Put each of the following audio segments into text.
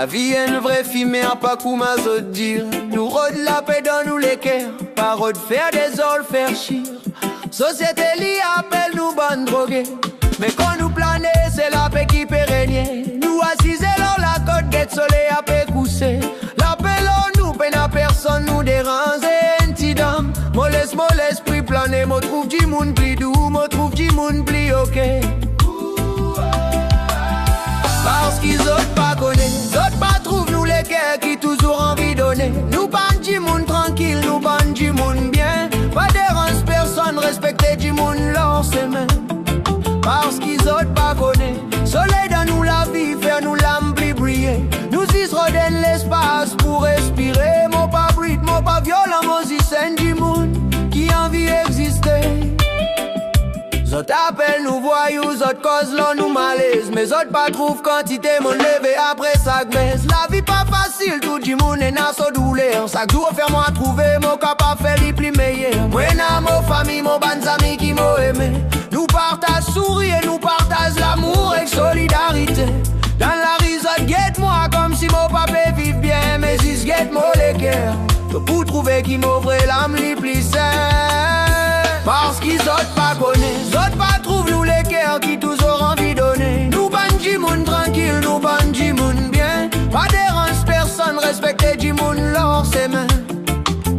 La vie est une vraie fimère, pas comme à se dire. Nous rôde la paix dans nous les cœurs, pas de faire des ols, faire chier. Société li appelle nous bonnes drogués, mais quand nous planons, c'est la paix qui peut régner. Nous assisés dans la côte, guette soleil à paix coussé. La paix nous peine à personne, nous dérange. Intidam, moi laisse l'esprit planer. Moi trouve du monde plus doux, moi trouve du monde plus ok. Parce qu'ils autres pas connaissent, d'autres pas trouvent nous les cœurs qui toujours envie donner. Nous ban du monde tranquille, nous ban du monde bien. Pas dérange personne, respecter du monde lors ses mains. Parce qu'ils autres pas connaissent, soleil dans nous la vie, faire nous l'âme plus briller. Nous y se redonnent l'espace pour respirer. Mon pas brut, mon pas violent, mon y scène du monde qui envie exister. Zot appelle nous voyous, zot cause l'on nous malaise. Mais zot pas trouve quantité mon levé après sa baisse. La vie pas facile, tout du monde est dans sa douleur. Chaque jour faire moi trouver, mon capable faire les plus meilleurs. Moi n'a mon famille, mon bonnes amis qui m'ont aimé. Nous partage sourire, nous partage l'amour et solidarité. Dans la risette, guette-moi comme si mon papa vive bien. Mais si guette-moi les cœurs, pour trouver qui m'ouvre l'âme les plus saine. Parce qu'ils autres pas connaissent, autres pas trouvent nous les cœurs qui toujours envie donner. Nous ban du monde tranquille, nous ban du monde bien. Pas dérange personne, respecter du monde lors ses mains.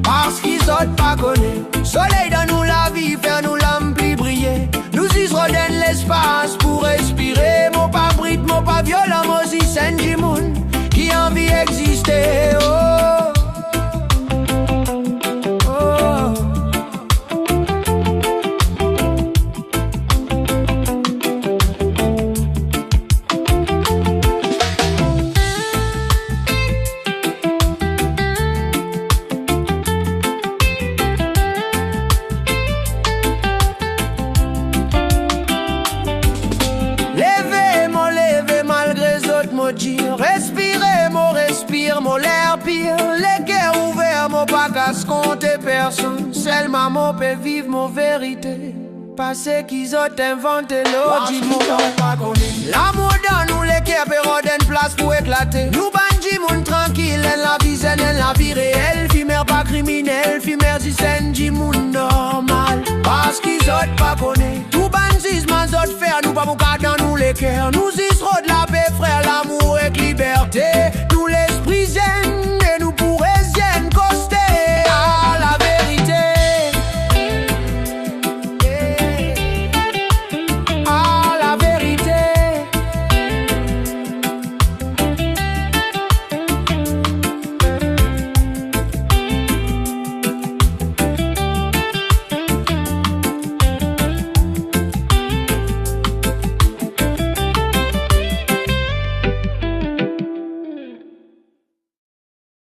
Parce qu'ils autres pas connaissent, soleil dans nous la vie, faire nous l'âme plus briller. Nous y se redonnent l'espace pour respirer. Mon pas brut, mon pas violent, moi si scène du monde qui envie exister. Oh. Respirer, mon respire, mon l'air pire. Les cœurs ouverts, mon pas qu'à se compter personne. Seulement mon peut vivre mon vérité. Passé qu'ils ont inventé l'ordinaire. L'amour dans nous, les cœurs perdent une place pour éclater. Nous bandits, monde tranquille, la vie zen, la vie réelle. Fimère pas criminel, fimère si scène du monde normal. Parce qu'ils ont pas connaît. Tout bandisme, zot faire, nous pas mon cas dans nous les cœurs. Nous y se